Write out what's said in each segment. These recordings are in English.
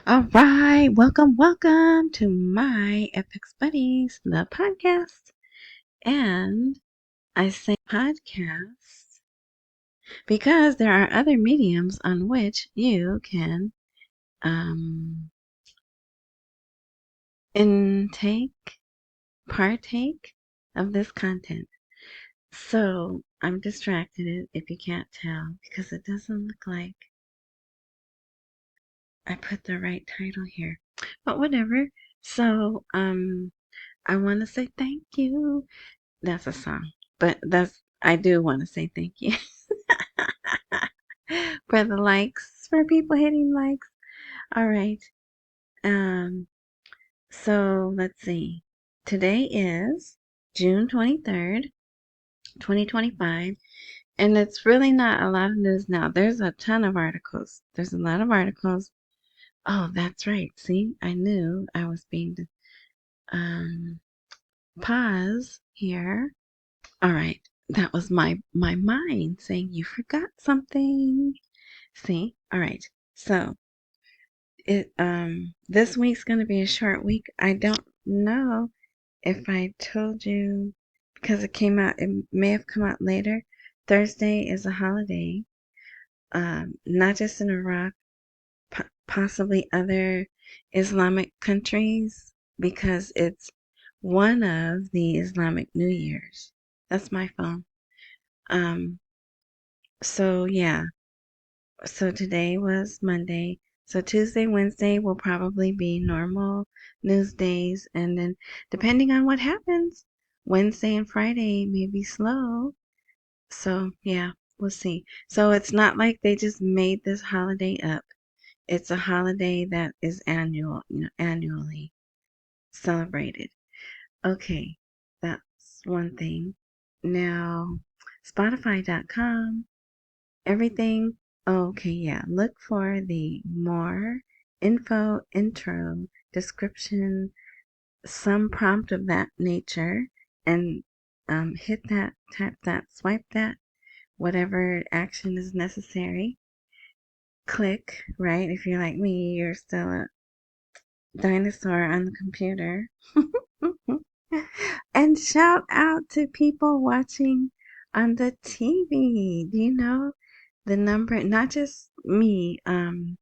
All right, welcome to my FX Buddies, the podcast. And I say podcast because there are other mediums on which you can um, partake of this content. So I'm distracted if you can't tell because it doesn't look like I put the right title here. But whatever. So I want to say thank you. That's a song. But I do want to say thank you for the likes, for people hitting likes. All right. Um, so let's see. Today is June 23rd, 2025, and it's really not a lot of news now. There's a ton of articles. There's a lot of articles. Oh, that's right. See, I knew I was being um pause here. All right. That was my mind saying you forgot something. See? All right. So, this week's going to be a short week. I don't know if I told you because it may have come out later. Thursday is a holiday. Not just in Iraq, possibly other Islamic countries because it's one of the Islamic New Years. That's my phone. Um, so yeah. So today was Monday. So Tuesday, Wednesday will probably be normal news days. And then depending on what happens, Wednesday and Friday may be slow. So yeah, we'll see. So it's not like they just made this holiday up. It's a holiday that is annually celebrated. Okay, that's one thing. Now, Spotify.com. Everything. Okay, yeah. Look for the more info, intro, description, some prompt of that nature, and hit that, tap that, swipe that, whatever action is necessary. Click, right? If you're like me, you're still a dinosaur on the computer. And shout out to people watching on the TV. Do you know the number? Not just me. One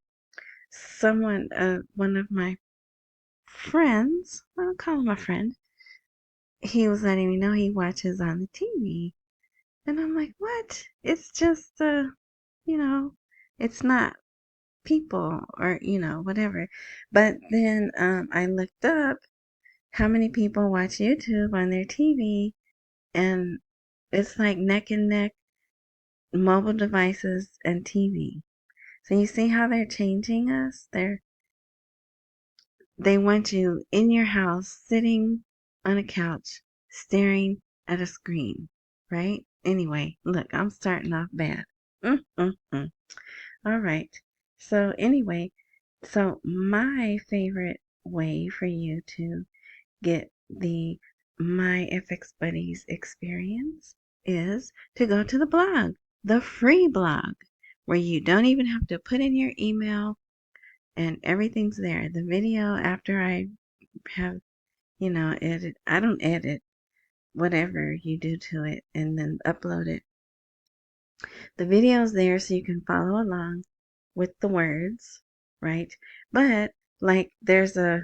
of my friends. I'll call him a friend. He was letting me know he watches on the TV, and I'm like, what? It's just you know, it's not people or whatever. But then I looked up how many people watch YouTube on their TV, and it's like neck and neck mobile devices and TV. So you see how they're changing us? They want you in your house, sitting on a couch, staring at a screen, right? Anyway, look, I'm starting off bad. Mm. All right. So anyway, so my favorite way for you to get the My FX Buddies experience is to go to the blog, the free blog, where you don't even have to put in your email and everything's there. The video after I have, edit, I don't edit whatever you do to it and then upload it. The video's there so you can follow along with the words, right? But like there's a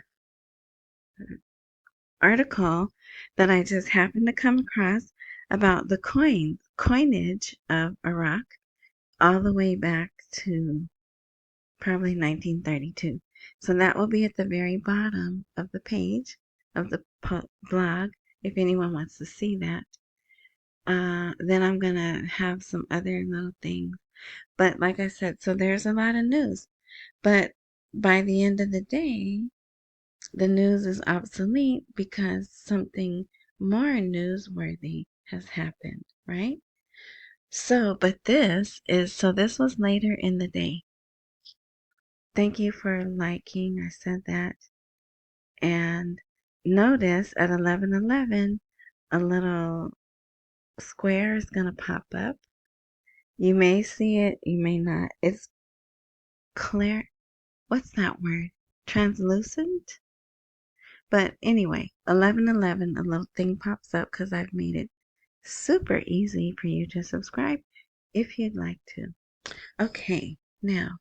article that I just happened to come across about the coinage of Iraq all the way back to probably 1932. So that will be at the very bottom of the page of the blog if anyone wants to see that. Then I'm going to have some other little things. But like I said, so there's a lot of news. But by the end of the day, the news is obsolete because something more newsworthy has happened, right? So, but this was later in the day. Thank you for liking. I said that. And notice at 11:11, a little square is going to pop up. You may see it, you may not. It's clear. What's that word? translucent. But anyway, 1111, a little thing pops up because I've made it super easy for you to subscribe if you'd like to. Okay, now,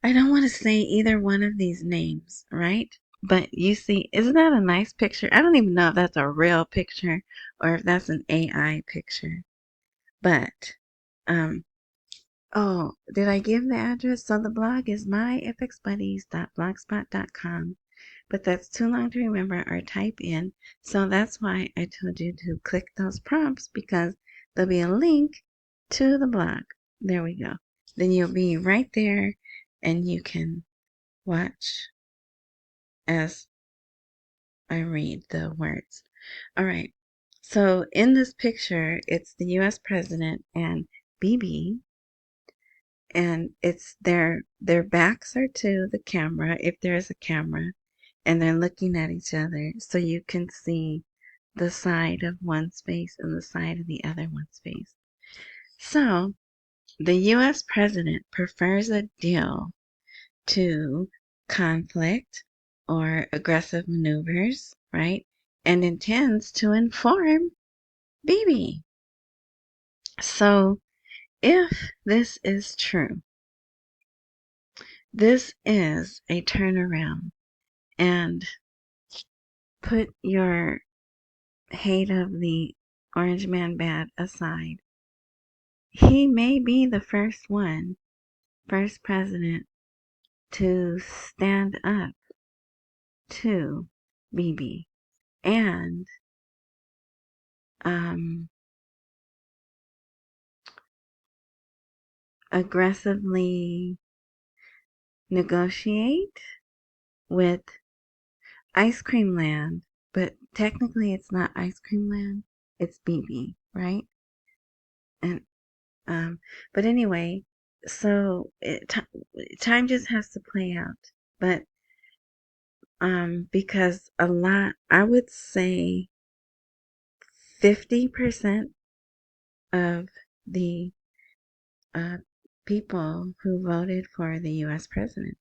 I don't want to say either one of these names, right? But you see, isn't that a nice picture? I don't even know if that's a real picture or if that's an AI picture. But, oh, did I give the address? So the blog is myfxbuddies.blogspot.com. But that's too long to remember or type in. So that's why I told you to click those prompts, because there'll be a link to the blog. There we go. Then you'll be right there and you can watch as I read the words. All right. So in this picture, it's the US president and BeBe, and it's their backs are to the camera, if there is a camera, and they're looking at each other, so you can see the side of one's face and the side of the other one's face. So the US president prefers a deal to conflict or aggressive maneuvers, right? And intends to inform BeBe. So if this is true, this is a turnaround, and put your hate of the orange man bad aside. He may be the first president to stand up to BeBe and aggressively negotiate with Ice Cream Land, but technically it's not Ice Cream Land, it's BeBe, right? And but anyway, so time just has to play out, but because a lot, I would say 50% of the people who voted for the U.S. president,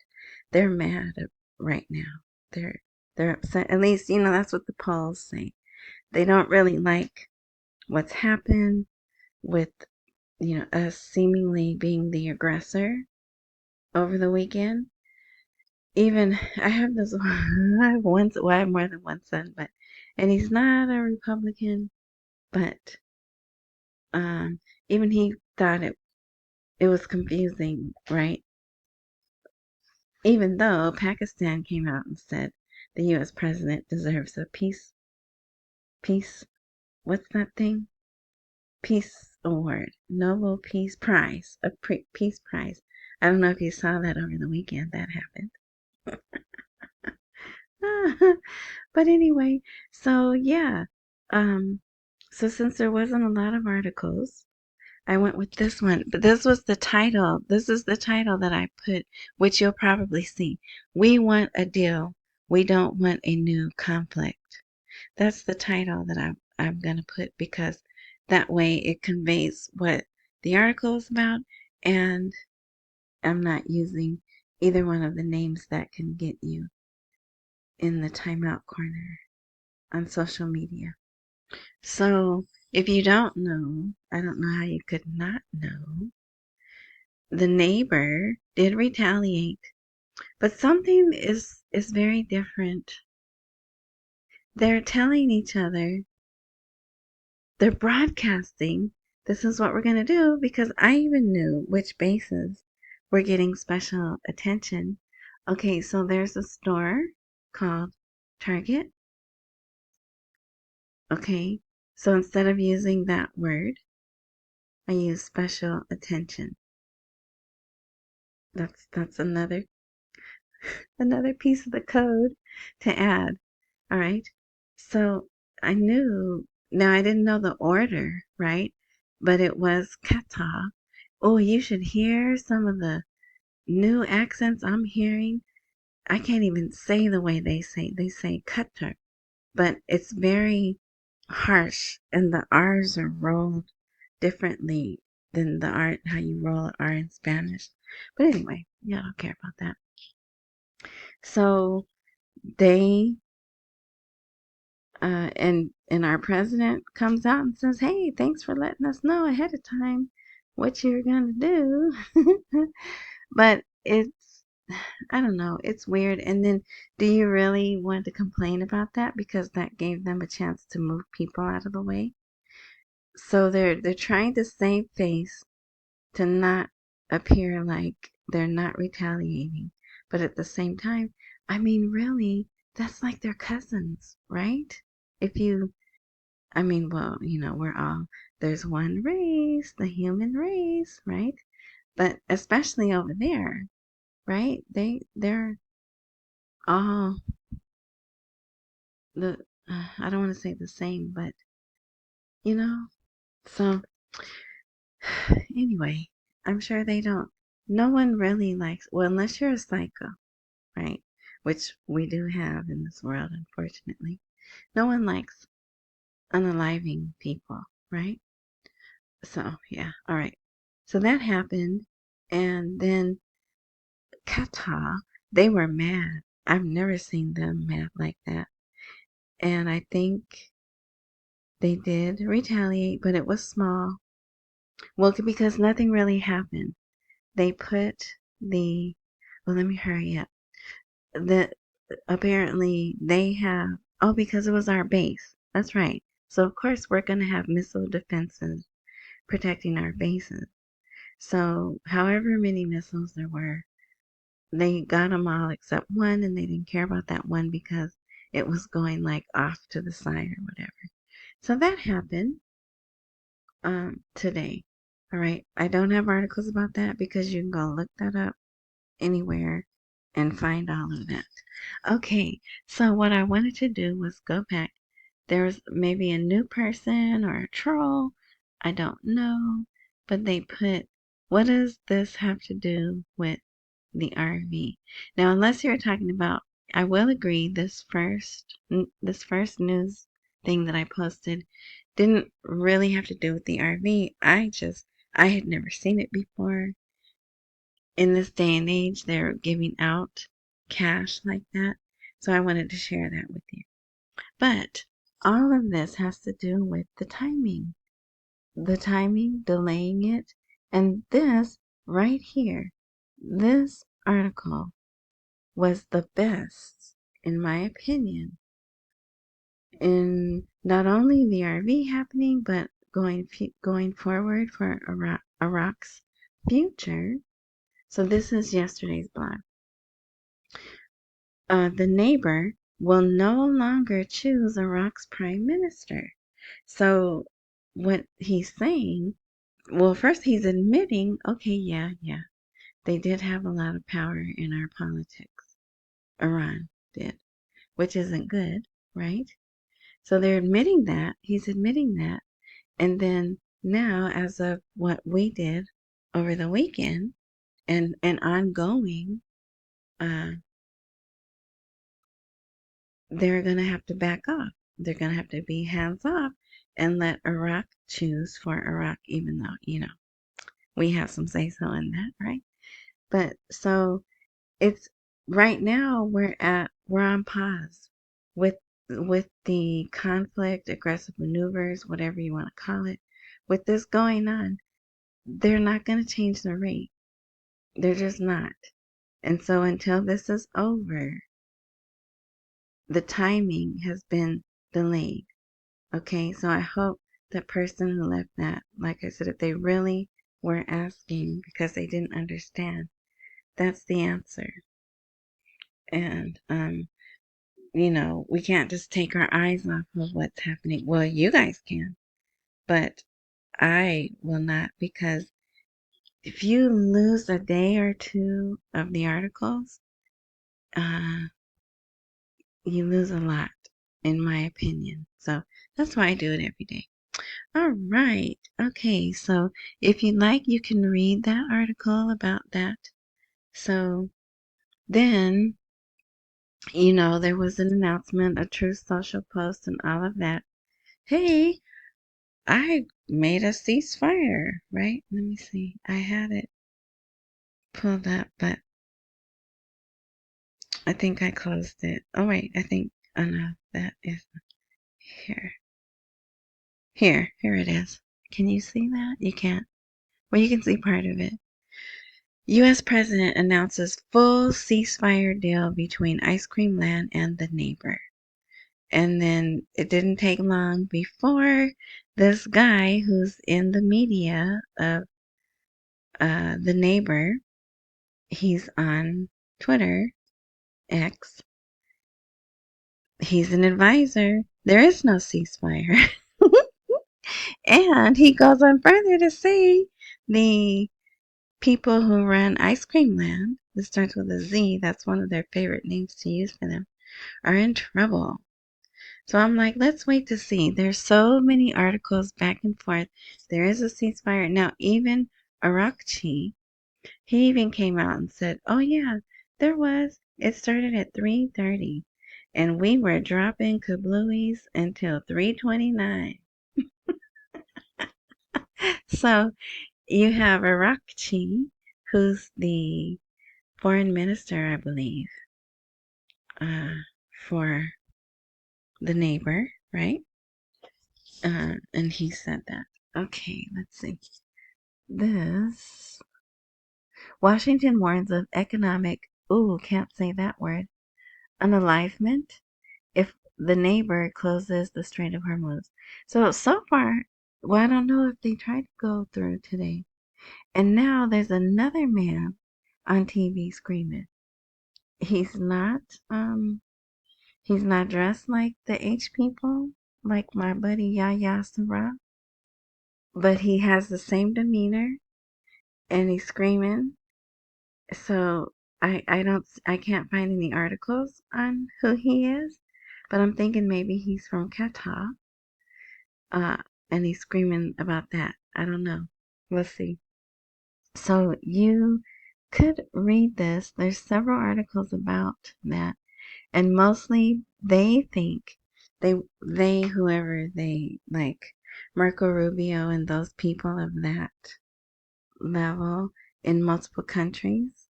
they're mad right now. They're upset. At least, that's what the polls say. They don't really like what's happened with, us seemingly being the aggressor over the weekend. Even I have this. I have one. Well, I have more than one son, and he's not a Republican. But even he thought it was confusing, right? Even though Pakistan came out and said the U.S. president deserves a peace. What's that thing? Peace Award, Nobel Peace Prize, a peace prize. I don't know if you saw that over the weekend. That happened. But anyway, so yeah. So since there wasn't a lot of articles, I went with this one. But this was the title. This is the title that I put, which you'll probably see. We want a deal. We don't want a new conflict. That's the title that I'm going to put, because that way it conveys what the article is about, and I'm not using either one of the names that can get you in the timeout corner on social media. So if you don't know, I don't know how you could not know, the neighbor did retaliate, but something is very different. They're telling each other, they're broadcasting, this is what we're going to do, because I even knew which bases were getting special attention. Okay, so there's a store called Target. Okay, so instead of using that word, I use special attention. That's another piece of the code to add. All right. So I knew, now I didn't know the order, right? But it was Qatar. Oh, you should hear some of the new accents I'm hearing. I can't even say the way they say. They say Qatar, but it's very harsh, and the R's are rolled differently than the R, how you roll an R in Spanish. But anyway, yeah, I don't care about that. So they and our president comes out and says, "Hey, thanks for letting us know ahead of time what you're gonna do." But it's, I don't know, it's weird. And then, do you really want to complain about that because that gave them a chance to move people out of the way? So they're trying to save face to not appear like they're not retaliating, but at the same time, I mean, really, that's like their cousins, right? If you I mean, well, we're all, there's one race, the human race, right? But especially over there, right? They're all the, I don't want to say the same, but, you know, so anyway, I'm sure they don't, no one really likes, well, unless you're a psycho, right? Which we do have in this world, unfortunately. No one likes unaliving people, right? So, yeah, all right. So that happened. And then Qatar, they were mad. I've never seen them mad like that. And I think they did retaliate, but it was small. Well, because nothing really happened. They put the, well, let me hurry up. The apparently they have, oh, because it was our base. That's right. So of course we're going to have missile defenses protecting our bases. So however many missiles there were, they got them all except one, and they didn't care about that one because it was going like off to the side or whatever. So that happened today. All right. I don't have articles about that because you can go look that up anywhere and find all of that. Okay. So what I wanted to do was go back. There's maybe a new person or a troll. I don't know. But they put, what does this have to do with the RV? Now, unless you're talking about, I will agree, this first news thing that I posted didn't really have to do with the RV. I had never seen it before. In this day and age, they're giving out cash like that. So I wanted to share that with you. But all of this has to do with the timing. The timing, delaying it, and this right here, this article was the best, in my opinion, in not only the RV happening, but going forward for Iraq's future. So this is yesterday's blog. The neighbor will no longer choose Iraq's prime minister. So what he's saying, well, first he's admitting, okay, yeah, they did have a lot of power in our politics. Iran did, which isn't good, right? So they're admitting that. He's admitting that. And then now, as of what we did over the weekend and ongoing, uh, they're going to have to back off. They're going to have to be hands off and let Iraq choose for Iraq, even though, we have some say so in that, right? But so it's right now we're on pause with the conflict, aggressive maneuvers, whatever you want to call it. With this going on, they're not going to change the rate. They're just not. And so until this is over, the timing has been delayed. Okay, so I hope the person who left that, like I said, if they really were asking because they didn't understand, that's the answer. And we can't just take our eyes off of what's happening. Well, you guys can, but I will not, because if you lose a day or two of the articles, uh, you lose a lot, in my opinion. So that's why I do it every day. All right. Okay. So if you'd like, you can read that article about that. So then, there was an announcement, a Truth Social post, and all of that. Hey, I made a ceasefire, right? Let me see. I had it pulled up, but I think I closed it. Oh wait, oh no, that is here. Here it is. Can you see that? You can't. Well, you can see part of it. U.S. President announces full ceasefire deal between Ice Cream Land and the neighbor. And then it didn't take long before this guy who's in the media of the neighbor, he's on Twitter, X, he's an advisor. There is no ceasefire. And he goes on further to say the people who run Ice Cream Land, this starts with a Z, that's one of their favorite names to use for them, are in trouble. So I'm like, let's wait to see. There's so many articles back and forth. There is a ceasefire. Now, even Iraqi, he even came out and said, oh yeah, there was. It started at 3:30 and we were dropping kablewies until 3:29. So you have Iraqi, who's the foreign minister, I believe, for the neighbor, right? And he said that. Okay, let's see. This Washington warns of economic, can't say that word, unalivement if the neighbor closes the Strait of Hormuz. So far, well, I don't know if they tried to go through today. And now there's another man on TV screaming. He's not, he's not dressed like the H people, like my buddy Yahya Sarah, but he has the same demeanor and he's screaming. So I can't find any articles on who he is, but I'm thinking maybe he's from Qatar, uh, and he's screaming about that. I don't know. Let's see. So you could read this. There's several articles about that, and mostly they think whoever they like, Marco Rubio and those people of that level in multiple countries,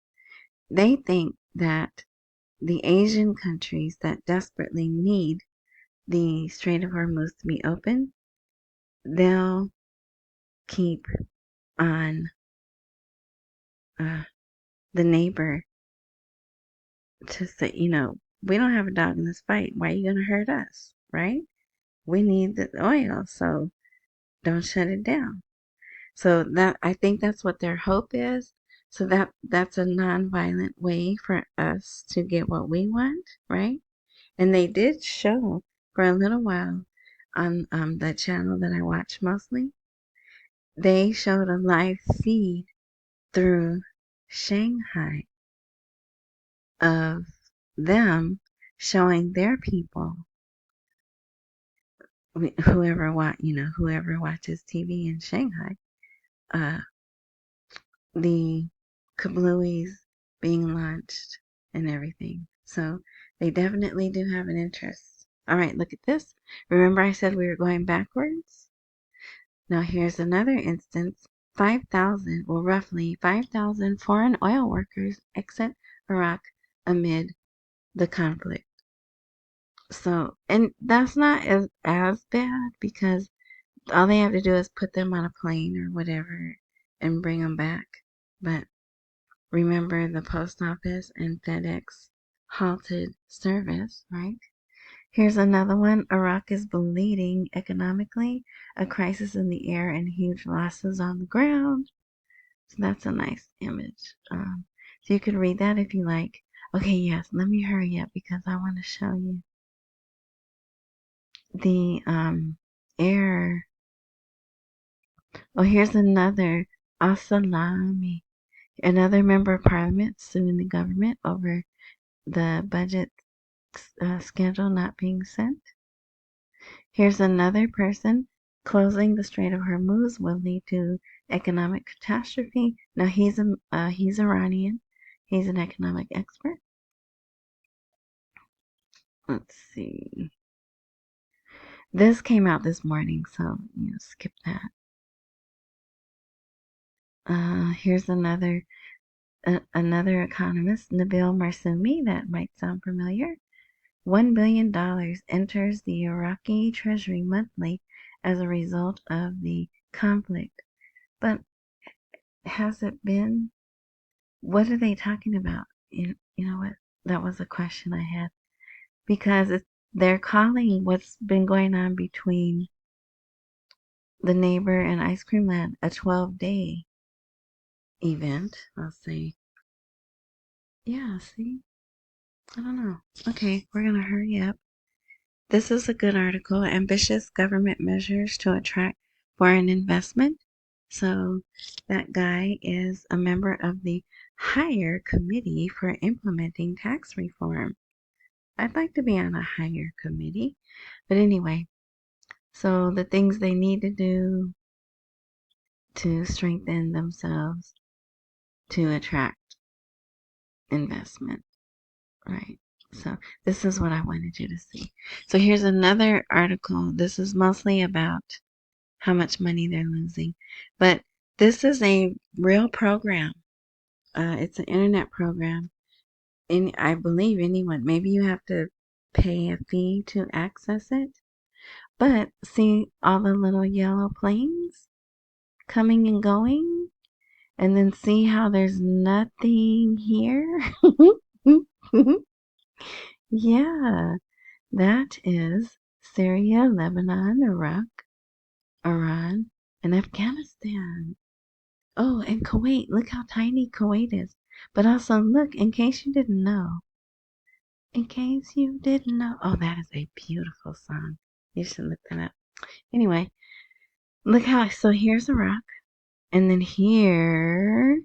they think that the Asian countries that desperately need the Strait of Hormuz to be open, they'll keep on the neighbor to say, we don't have a dog in this fight. Why are you going to hurt us, right? We need the oil, so don't shut it down. So that, I think that's what their hope is. So that's a nonviolent way for us to get what we want, right? And they did show for a little while on the channel that I watch mostly. They showed a live feed through Shanghai of them showing their people, whoever watches TV in Shanghai, uh, the kabluis being launched and everything. So they definitely do have an interest. All right, look at this. Remember I said we were going backwards? Now here's another instance. 5,000, well roughly 5,000 foreign oil workers exit Iraq amid the conflict. So, and that's not as bad because all they have to do is put them on a plane or whatever and bring them back. But remember, the post office and FedEx halted service, right? Here's another one. Iraq is bleeding economically, a crisis in the air, and huge losses on the ground. So that's a nice image. So you could read that if you like. Okay, yes, let me hurry up because I want to show you the air. Oh, here's another. Asalami. Another member of parliament suing the government over the budget schedule not being sent. Here's another person. Closing the Strait of Hormuz will lead to economic catastrophe. Now he's Iranian. He's an economic expert. Let's see. This came out this morning, so skip that. Here's another. Another economist, Nabil Marsumi, that might sound familiar. $1 billion enters the Iraqi treasury monthly as a result of the conflict. But has it been? What are they talking about? You know what? That was a question I had. Because they're calling what's been going on between the neighbor and Ice Cream Land a 12-day event. I'll say. Yeah, see? I don't know. Okay, we're going to hurry up. This is a good article. Ambitious government measures to attract foreign investment. So that guy is a member of the Higher Committee for Implementing Tax Reform. I'd like to be on a higher committee. But anyway, so the things they need to do to strengthen themselves to attract investment, right? So this is what I wanted you to see. So here's another article. This is mostly about how much money they're losing. But this is a real program. It's an internet program. And I believe anyone, maybe you have to pay a fee to access it. But see all the little yellow planes coming and going? And then see how there's nothing here? Yeah, that is Syria, Lebanon, Iraq, Iran, and Afghanistan. Oh, and Kuwait. Look how tiny Kuwait is. But also, look, in case you didn't know. In case you didn't know. Oh, that is a beautiful song. You should look that up. Anyway, look how. So here's Iraq. And then here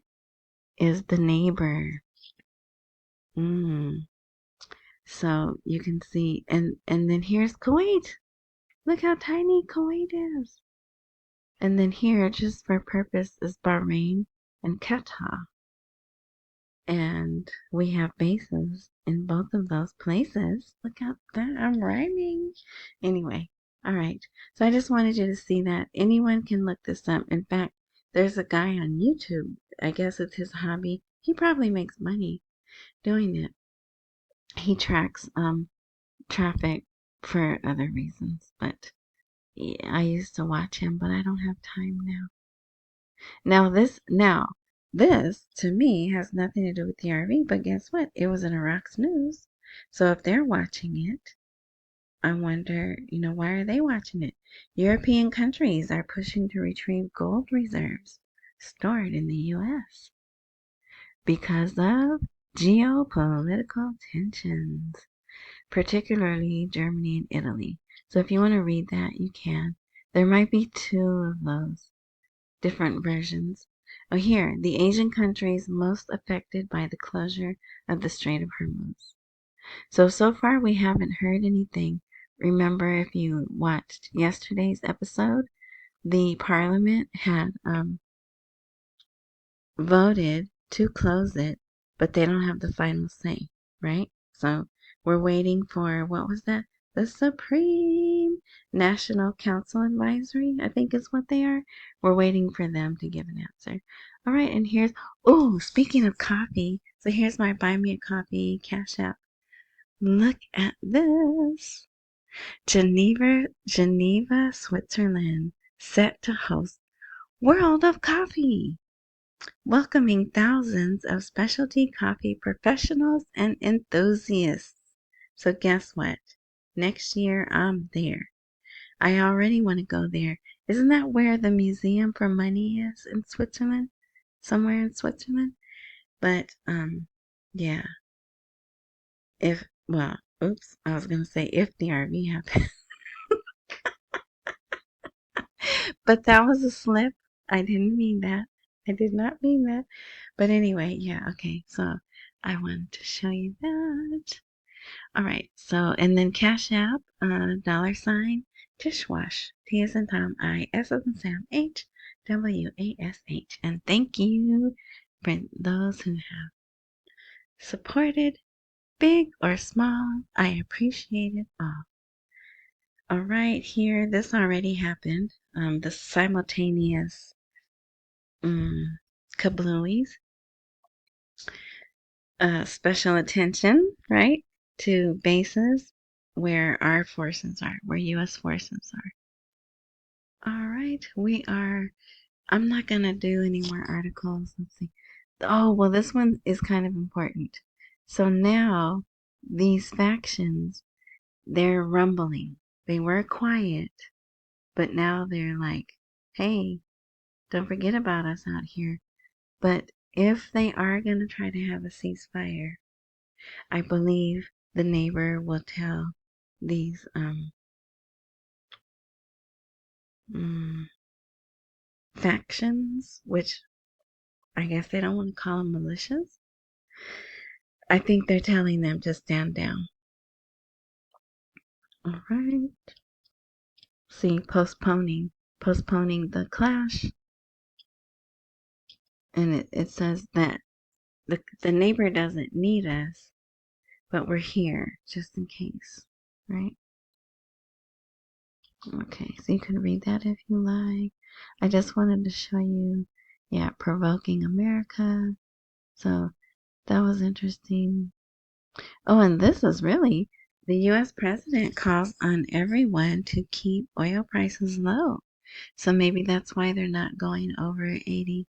is the neighbor. So you can see. And then here's Kuwait. Look how tiny Kuwait is. And then here, just for purpose, is Bahrain and Qatar. And we have bases in both of those places. Look at that. I'm rhyming. Anyway, all right. So I just wanted you to see that. Anyone can look this up. In fact, there's a guy on YouTube. I guess it's his hobby. He probably makes money doing it. He tracks traffic for other reasons. But yeah, I used to watch him, but I don't have time now. Now this to me has nothing to do with the RV, but guess what? It was in Iraq's news. So if they're watching it, I wonder, why are they watching it? European countries are pushing to retrieve gold reserves stored in the US because of geopolitical tensions, particularly Germany and Italy. So if you want to read that, you can. There might be two of those different versions. Oh, here, the Asian countries most affected by the closure of the Strait of Hormuz. So far we haven't heard anything. Remember, if you watched yesterday's episode, the parliament had voted to close it, but they don't have the final say, right? So we're waiting for, what was that? The Supreme National Council Advisory, I think is what they are. We're waiting for them to give an answer. All right, and here's, oh, speaking of coffee, so here's my Buy Me a Coffee Cash App. Look at this. Geneva, Switzerland, set to host World of Coffee, welcoming thousands of specialty coffee professionals and enthusiasts. So guess what? Next year I'm there. I already want to go there. Isn't that where the Museum for Money is in Switzerland? Somewhere in Switzerland? But yeah. I was gonna say if the RV happens. But that was a slip. I didn't mean that. I did not mean that. But anyway, yeah, okay. So I wanted to show you that. All right. So, and then Cash App, $ Tishwash. T as in Tom, I, S as in Sam, H, WASH. And thank you for those who have supported, big or small. I appreciate it all. All right, here, this already happened. The simultaneous kablewies. special attention, right, to bases where our forces are, where U.S. forces are. All right, I'm not going to do any more articles. Let's see. Oh, well, this one is kind of important. So now these factions, they're rumbling. They were quiet, but now they're like, hey, don't forget about us out here. But if they are going to try to have a ceasefire, I believe the neighbor will tell these mm, factions, which I guess they don't want to call them militias. I think they're telling them to stand down. All right. See, postponing the clash. And it says that the neighbor doesn't need us, but we're here just in case, right? Okay, so you can read that if you like. I just wanted to show you, yeah, provoking America. So that was interesting. Oh, and this is really the U.S. president calls on everyone to keep oil prices low. So maybe that's why they're not going over $80.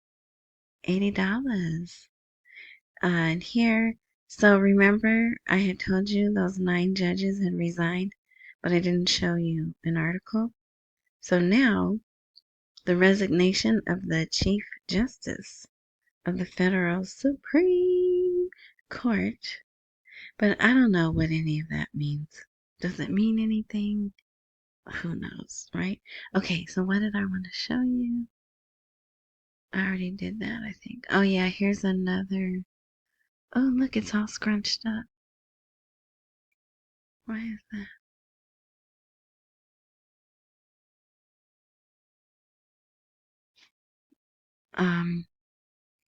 And here, so remember I had told you those 9 judges had resigned, but I didn't show you an article. So now, the resignation of the Chief Justice of the Federal Supreme Court. But I don't know what any of that means. Does it mean anything? Who knows, right? Okay, so what did I want to show you? I already did that, I think. Oh, yeah, here's another. Oh, look, it's all scrunched up. Why is that? Um,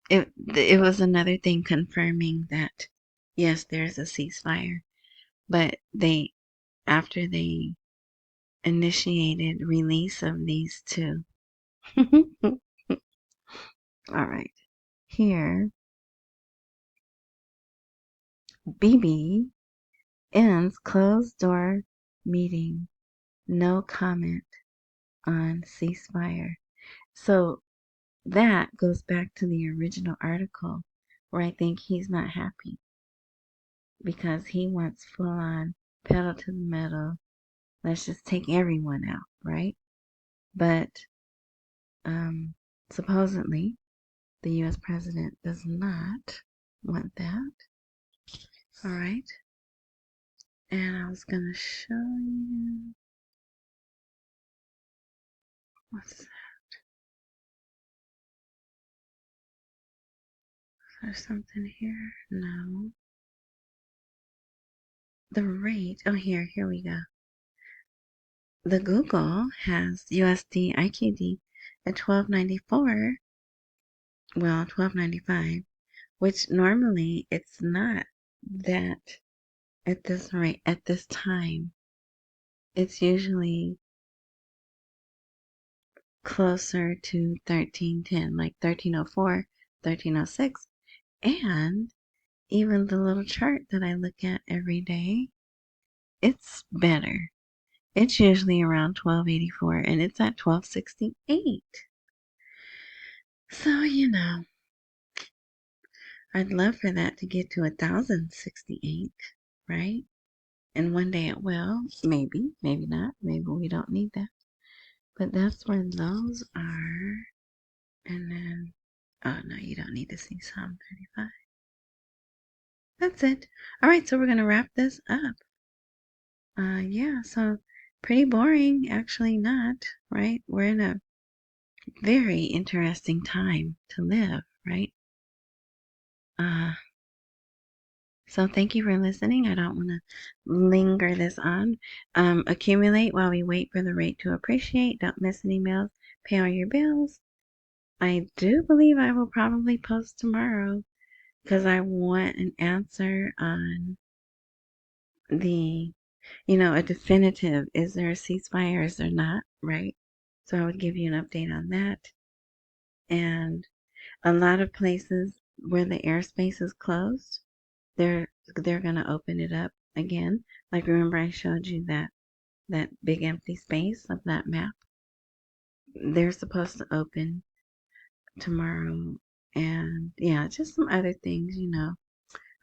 it was another thing confirming that, yes, there's a ceasefire. But after they initiated release of these two. All right. Here, BeBe ends closed door meeting. No comment on ceasefire. So that goes back to the original article where I think he's not happy because he wants full on pedal to the metal. Let's just take everyone out, right? But supposedly the U.S. president does not want that. All right. And I was going to show you. What's that? Is there something here? No. The rate. Oh, here we go. The Google has USD IQD at 12.94. Well, 12.95, which normally it's not that at this rate, at this time. It's usually closer to 1310, like 1304, 1306. And even the little chart that I look at every day, it's better. It's usually around 1284 and it's at 1268. So, I'd love for that to get to 1068, right? And one day it will. Maybe, maybe not. Maybe we don't need that. But that's where those are. And then, oh no, you don't need to see Psalm 35. That's it. All right, so we're going to wrap this up. Yeah, so pretty boring. Actually, not, right? We're in a very interesting time to live, right? Uh, so thank you for listening. I don't want to linger this on. Accumulate while we wait for the rate to appreciate. Don't miss any meals. Pay all your bills. I do believe I will probably post tomorrow because I want an answer on a definitive, is there a ceasefire, is there not, right? So I would give you an update on that. And a lot of places where the airspace is closed, they're gonna open it up again. Like, remember I showed you that big empty space of that map? They're supposed to open tomorrow, and yeah, just some other things,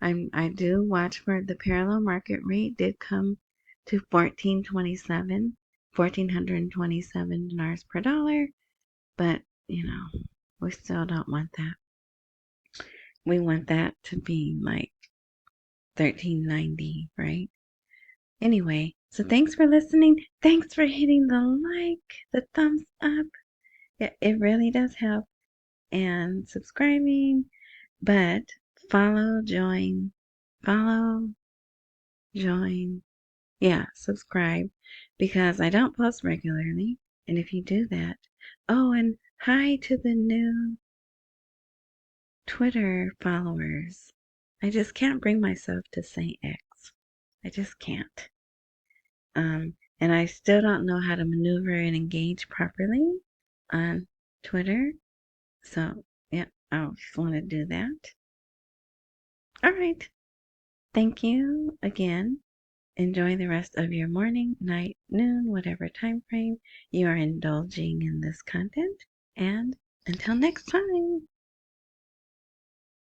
I do watch for the parallel market rate did come to 1427 dinars per dollar, but we still don't want that. We want that to be like 1390, right? Anyway, so thanks for listening. Thanks for hitting the like, the thumbs up. It really does help. And subscribing, but follow, join, subscribe, because I don't post regularly. And if you do that, oh, and hi to the new Twitter followers. I just can't bring myself to say X. I just can't. And I still don't know how to maneuver and engage properly on Twitter. So, yeah, I just want to do that. All right. Thank you again. Enjoy the rest of your morning, night, noon, whatever time frame you are indulging in this content. And until next time.